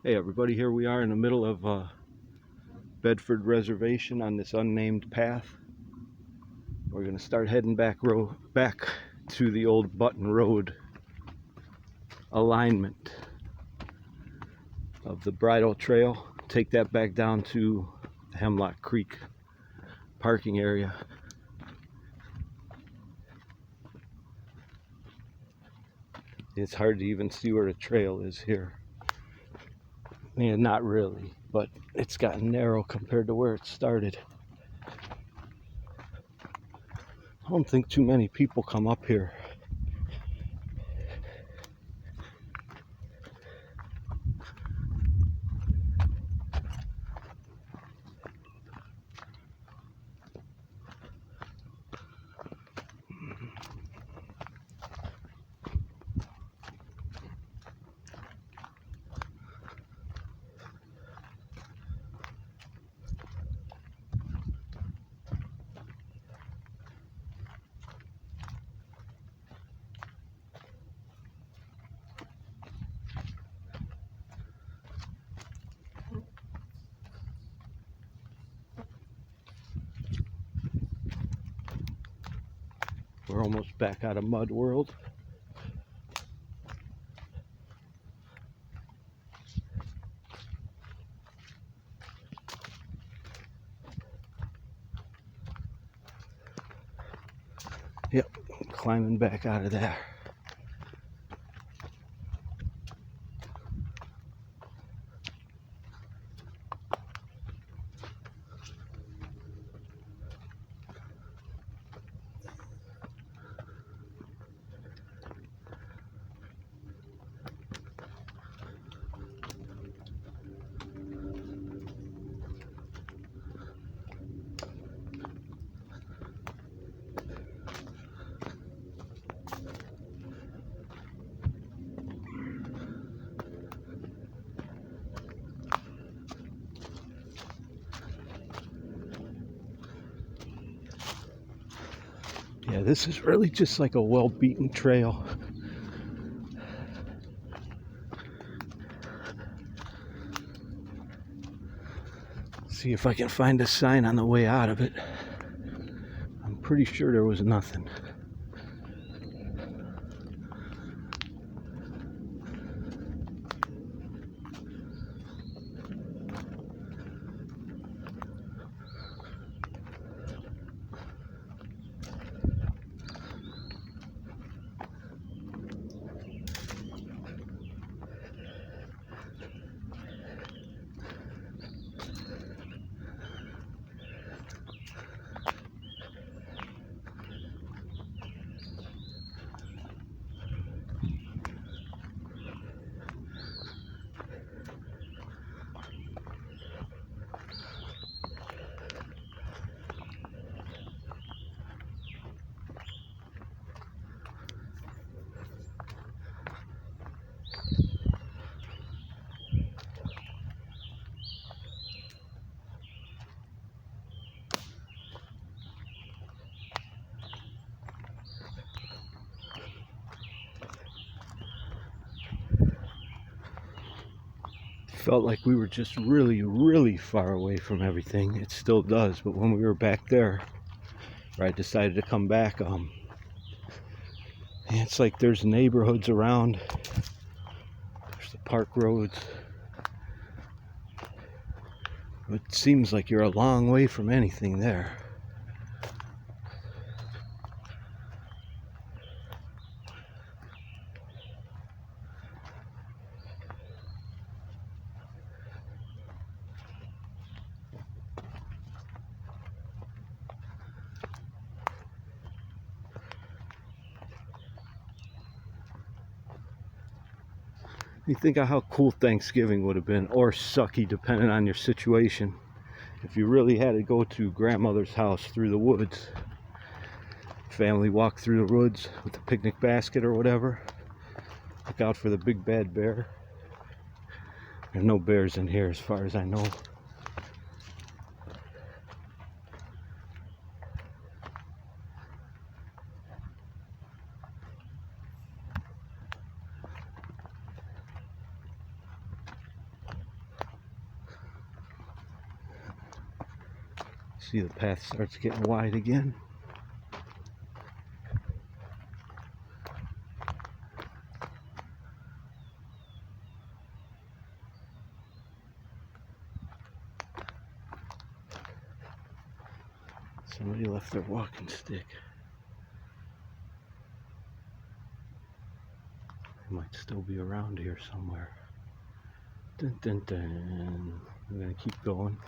Hey everybody, here we are in the middle of Bedford Reservation on this unnamed path. We're going to start heading back to the old Button Road alignment of the Bridle Trail. Take that back down to the Hemlock Creek parking area. It's hard to even see where the trail is here. Yeah, not really, but it's gotten narrow compared to where it started. I don't think too many people come up here. We're almost back out of Mud World. Yep, climbing back out of there. Yeah, this is really just like a well-beaten trail. See if I can find a sign on the way out of it. I'm pretty sure there was nothing. Felt like we were just really far away from everything. It still does, but when we were back there, where I decided to come back, it's like there's neighborhoods around. There's the park roads. It seems like you're a long way from anything there. You think of how cool Thanksgiving would have been, or sucky, depending on your situation, if you really had to go to grandmother's house through the woods. Family walk through the woods with a picnic basket or whatever. Look out for the big bad bear. There are no bears in here as far as I know. See, the path starts getting wide again. Somebody left their walking stick. They might still be around here somewhere. Dun dun dun. I'm gonna keep going.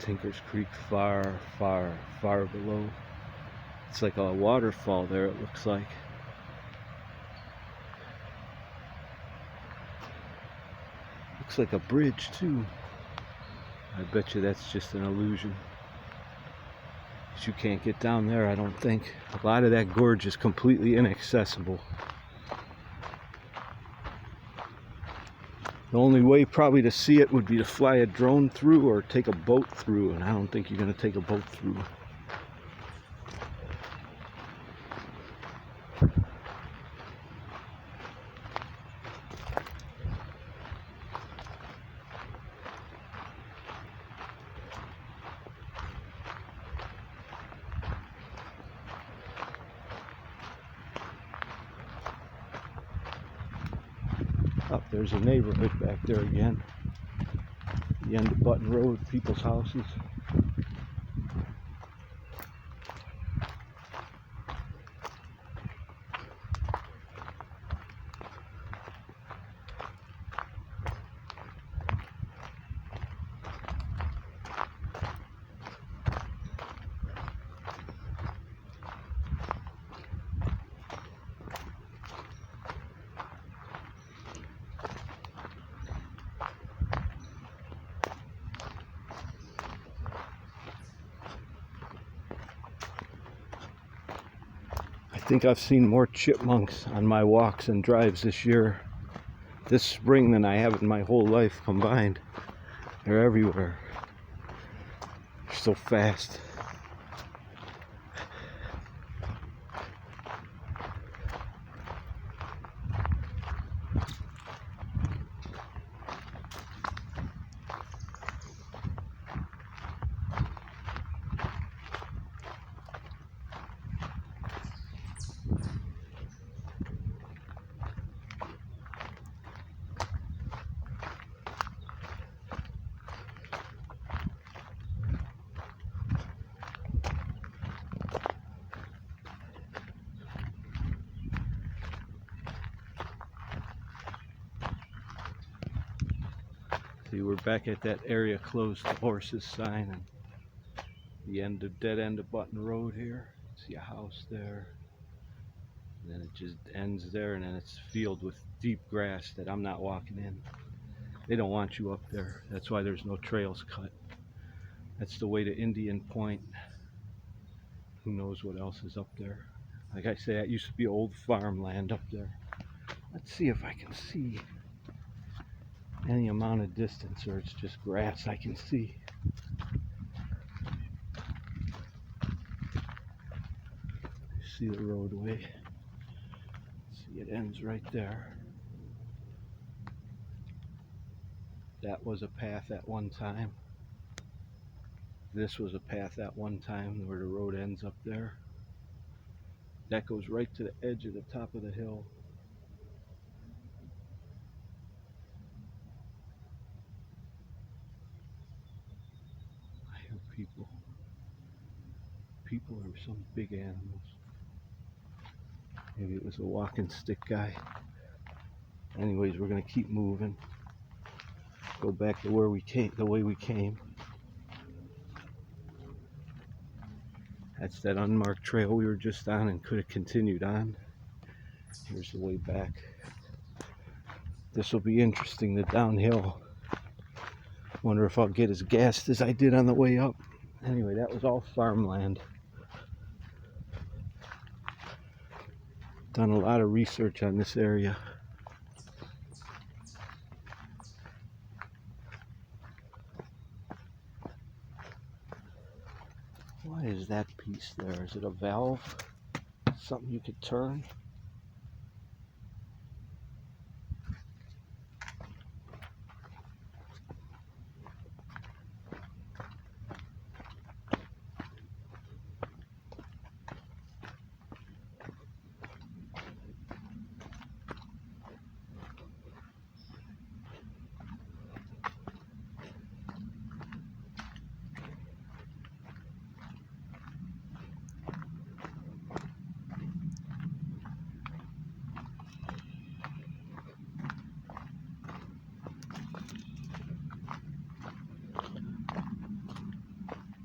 Tinker's Creek far, far, far below. It's like a waterfall there, it looks like. Looks like a bridge too. I bet you that's just an illusion. But you can't get down there, I don't think. A lot of that gorge is completely inaccessible. The only way probably to see it would be to fly a drone through or take a boat through, and I don't think you're going to take a boat through. Oh, there's a neighborhood back there again. The end of Button Road, people's houses. I think I've seen more chipmunks on my walks and drives this spring than I have in my whole life combined. They're everywhere. They're so fast. See, we're back at that area closed to horses sign and the dead end of Button Road here. See a house there. And then it just ends there, and then it's field with deep grass that I'm not walking in. They don't want you up there. That's why there's no trails cut. That's the way to Indian Point. Who knows what else is up there. Like I say, that used to be old farmland up there. Let's see if I can see. any amount of distance, or it's just grass I can see. See the roadway. See, it ends right there. That was a path at one time. This was a path at one time where the road ends up there. That goes right to the edge of the top of the hill. I hear people. People are some big animals. Maybe it was a walking stick guy. Anyways, we're gonna keep moving. Go back to where we came, the way we came. That's that unmarked trail we were just on and could have continued on. Here's the way back. This will be interesting, the downhill. Wonder if I'll get as gassed as I did on the way up. Anyway, that was all farmland. Done a lot of research on this area. Why is that piece there? Is it a valve? Something you could turn?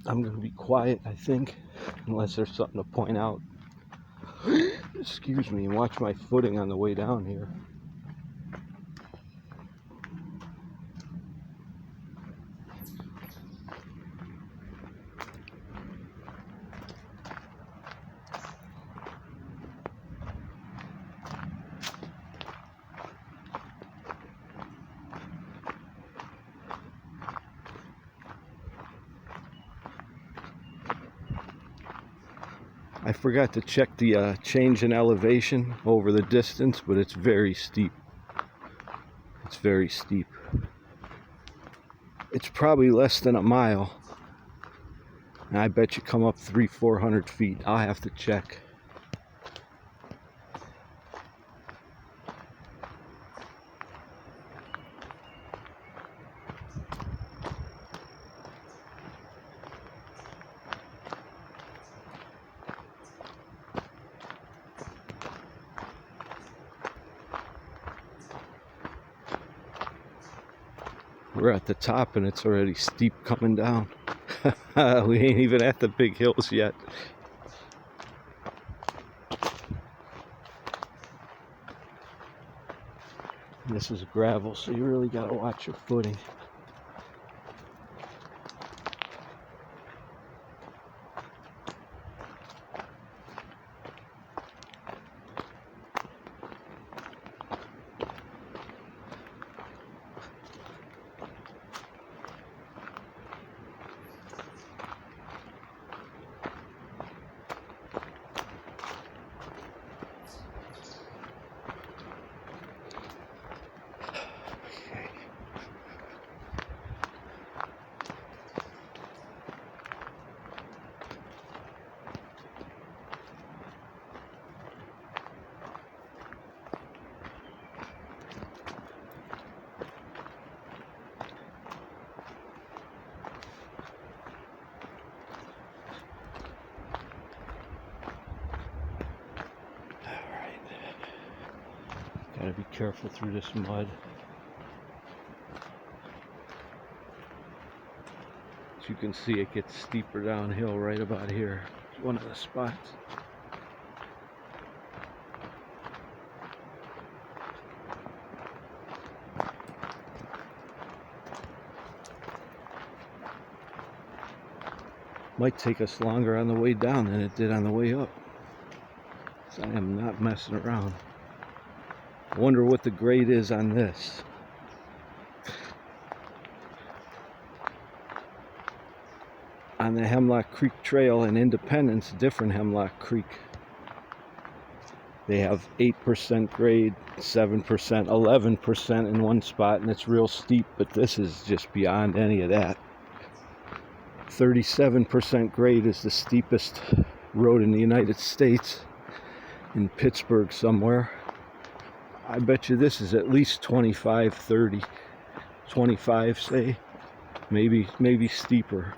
I'm going to be quiet, I think, unless there's something to point out. Excuse me, and watch my footing on the way down here. I forgot to check the change in elevation over the distance, but it's very steep. It's very steep. It's probably less than a mile. And I bet you come up 300-400 feet. I'll have to check. We're at the top and it's already steep coming down. We ain't even at the big hills yet. This is gravel, so you really gotta watch your footing. Gotta be careful through this mud. As you can see, it gets steeper downhill right about here. It's one of the spots. Might take us longer on the way down than it did on the way up. So I am not messing around. I wonder what the grade is on this. on the Hemlock Creek Trail in Independence, different Hemlock Creek. They have 8% grade, 7%, 11% in one spot, and it's real steep, but this is just beyond any of that. 37% grade is the steepest road in the United States, in Pittsburgh somewhere. I bet you this is at least 25, 30, 25 say, maybe steeper.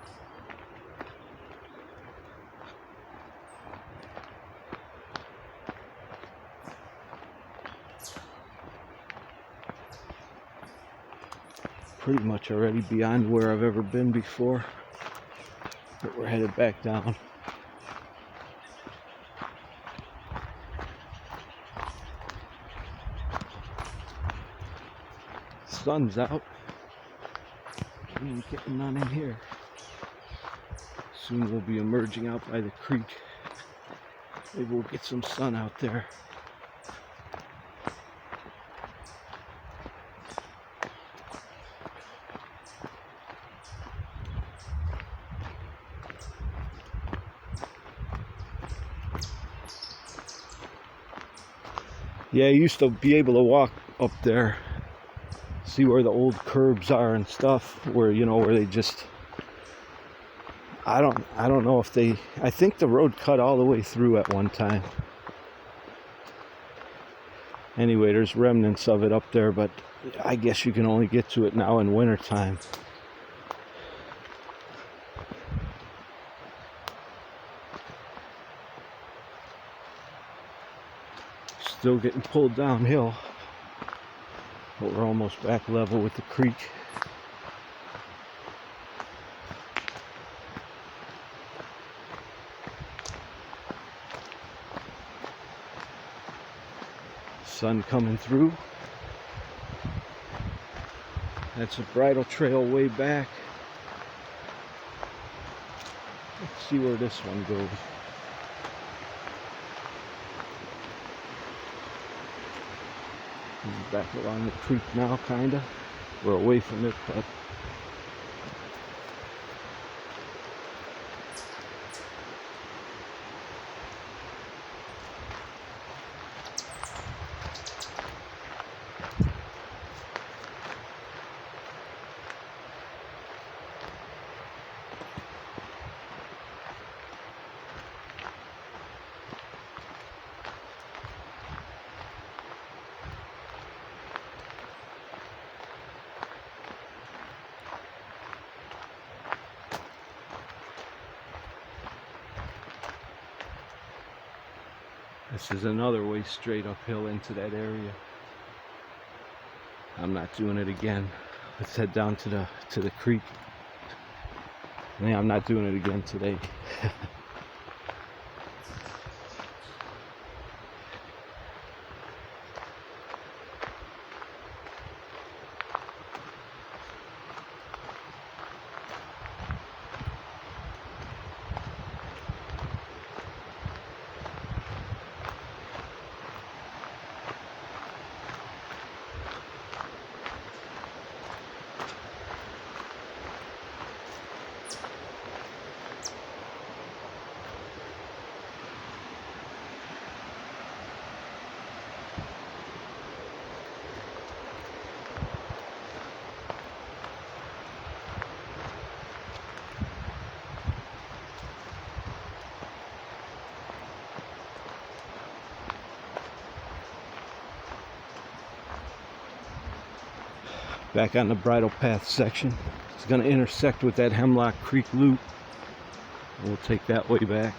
Pretty much already beyond where I've ever been before, but we're headed back down. Sun's out. We ain't getting none in here. Soon we'll be emerging out by the creek. Maybe we'll get some sun out there. Yeah, I used to be able to walk up there, see where the old curbs are and stuff, where, you know, where they just, I don't know if they, I think the road cut all the way through at one time. Anyway, there's remnants of it up there, but I guess you can only get to it now in wintertime. Still getting pulled downhill, but we're almost back level with the creek. Sun coming through. That's a bridle trail way back. Let's see where this one goes. Back along the creek now, kinda. We're away from it, but this is another way straight uphill into that area. I'm not doing it again. Let's head down to the creek. Yeah, I'm not doing it again today. Back on the bridle path section. It's going to intersect with that Hemlock Creek Loop. We'll take that way back.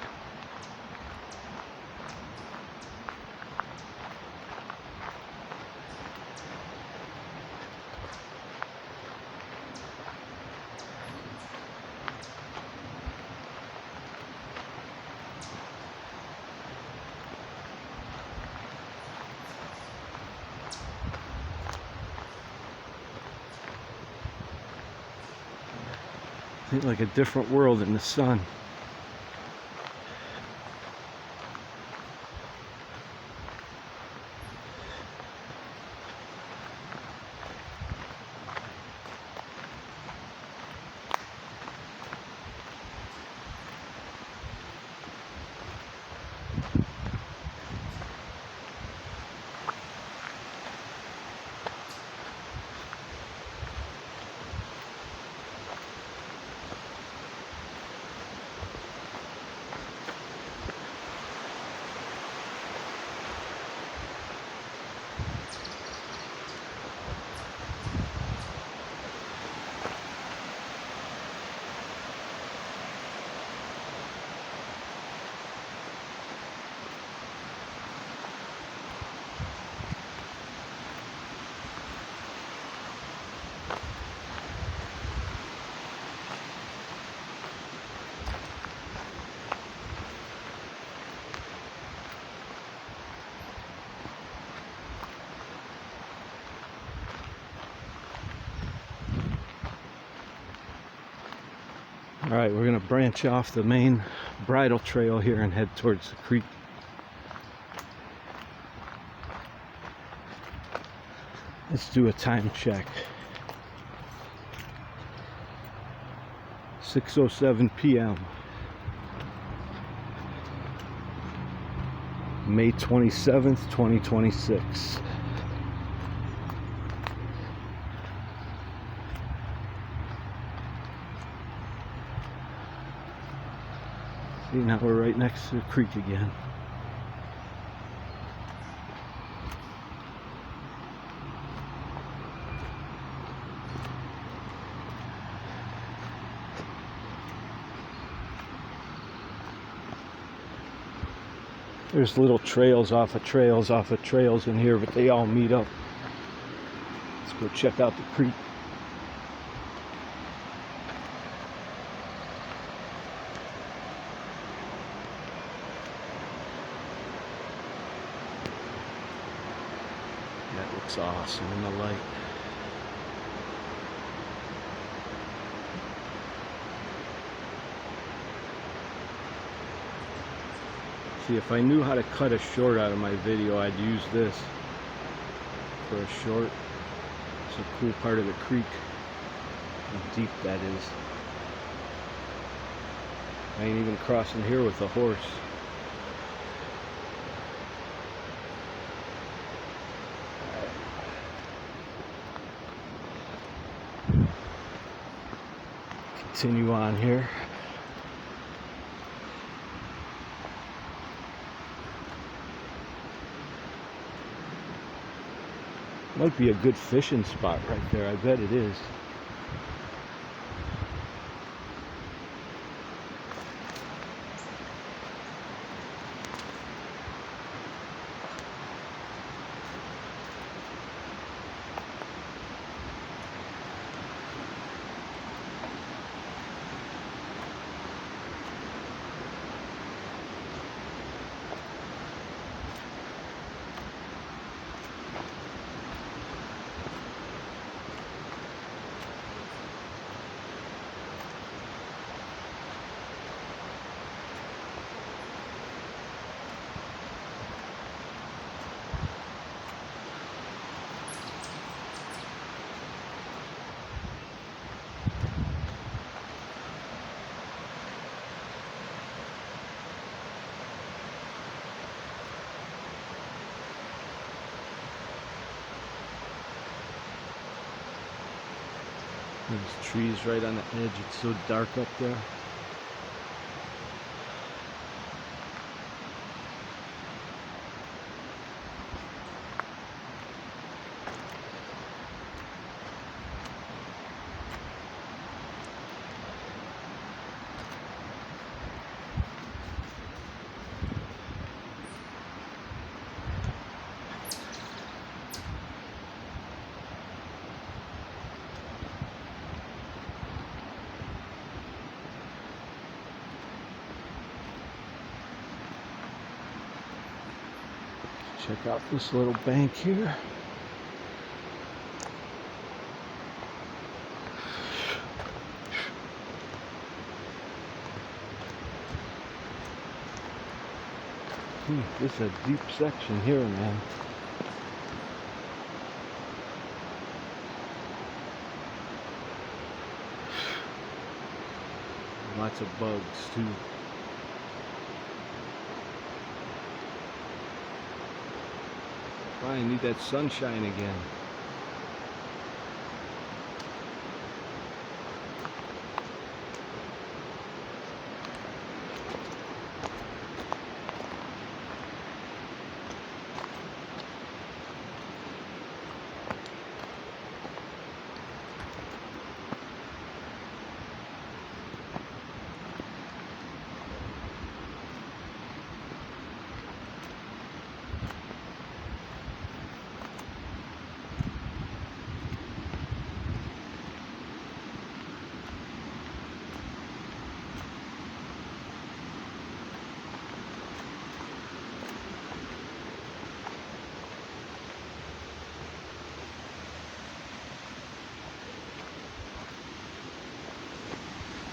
Like a different world in the sun. Alright, we're going to branch off the main bridle trail here and head towards the creek. Let's do a time check. 6:07 p.m. May 27th, 2026. See, now we're right next to the creek again. There's little trails off of trails in here, but they all meet up. Let's go check out the creek. That looks awesome in the light. See, if I knew how to cut a short out of my video, I'd use this for a short. It's a cool part of the creek, how deep that is. I ain't even crossing here with a horse. Continue on here. Might be a good fishing spot right there. I bet it is. There's trees right on the edge. It's so dark up there. Check out this little bank here. This is a deep section here, man. Lots of bugs too. I need that sunshine again.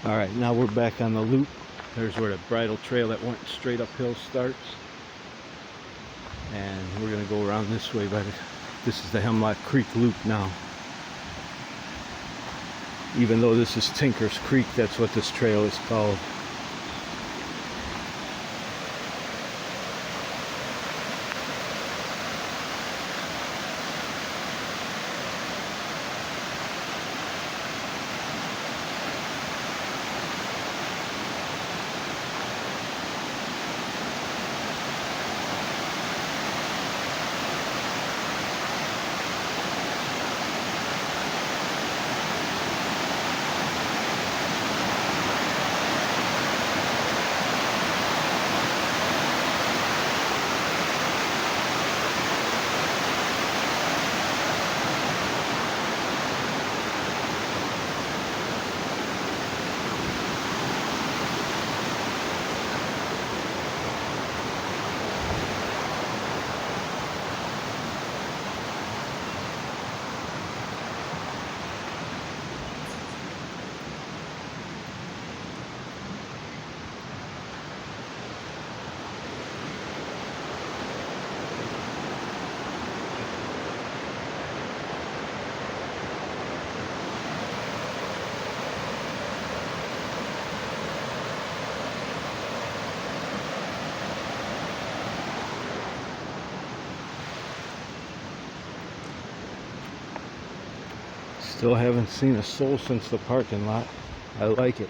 Alright, now we're back on the loop. There's where the bridle trail that went straight uphill starts. And we're going to go around this way. This is the Hemlock Creek Loop now. Even though this is Tinker's Creek, that's what this trail is called. Still haven't seen a soul since the parking lot. I like it.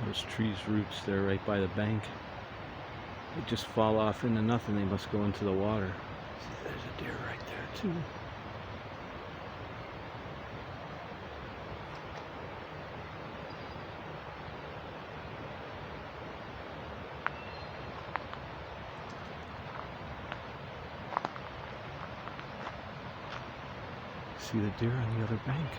There's trees roots there right by the bank. They just fall off into nothing. They must go into the water. See, there's a deer right there too. See the deer on the other bank.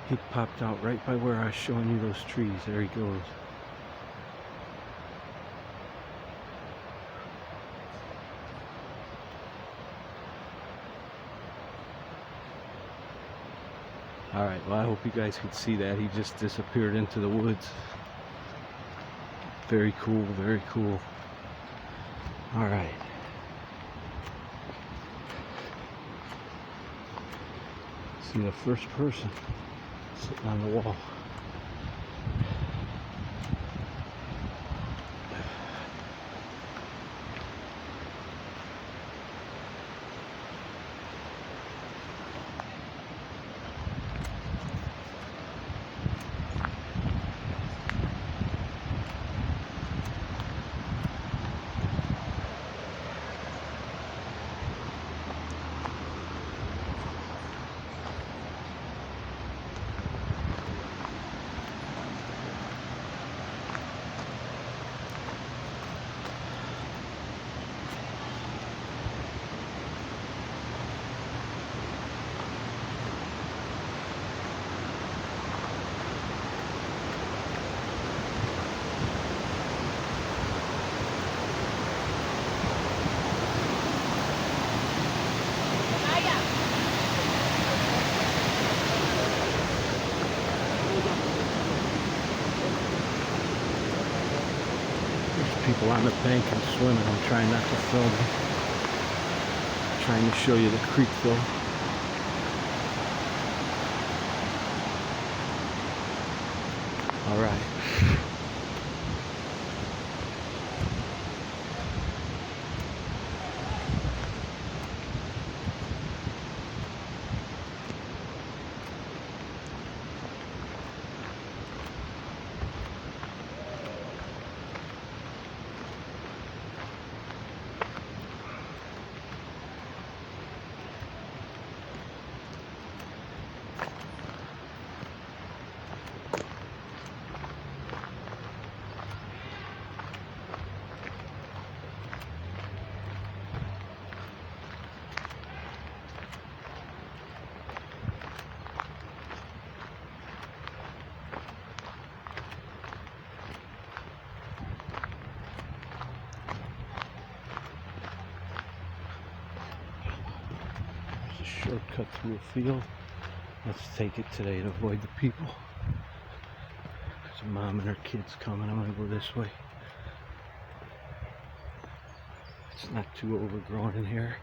He popped out right by where I was showing you those trees. There he goes. Alright, well I hope you guys could see that. He just disappeared into the woods. Very cool, very cool. Alright. See the first person sitting on the wall. people on the bank and swimming. I'm trying not to film them. I'm trying to show you the creek though. All right. Shortcut through a field. Let's take it today to avoid the people. There's a mom and her kids coming. I'm gonna go this way. It's not too overgrown in here.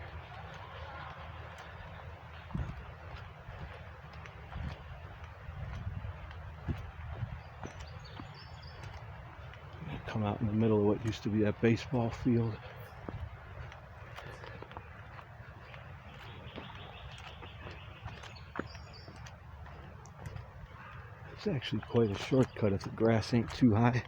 I'm gonna come out in the middle of what used to be that baseball field. It's actually quite a shortcut if the grass ain't too high.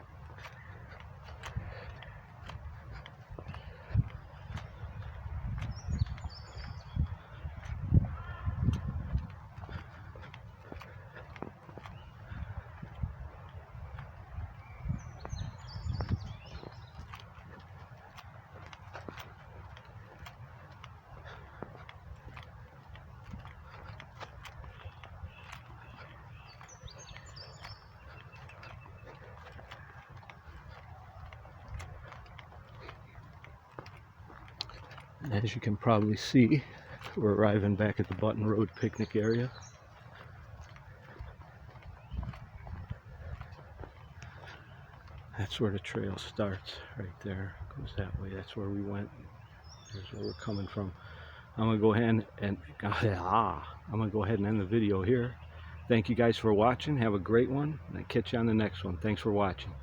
And as you can probably see, we're arriving back at the Button Road picnic area. That's where the trail starts, right there. Goes that way. That's where we went. Here's where we're coming from. I'm gonna go ahead and end the video here. Thank you guys for watching. Have a great one, and I'll catch you on the next one. Thanks for watching.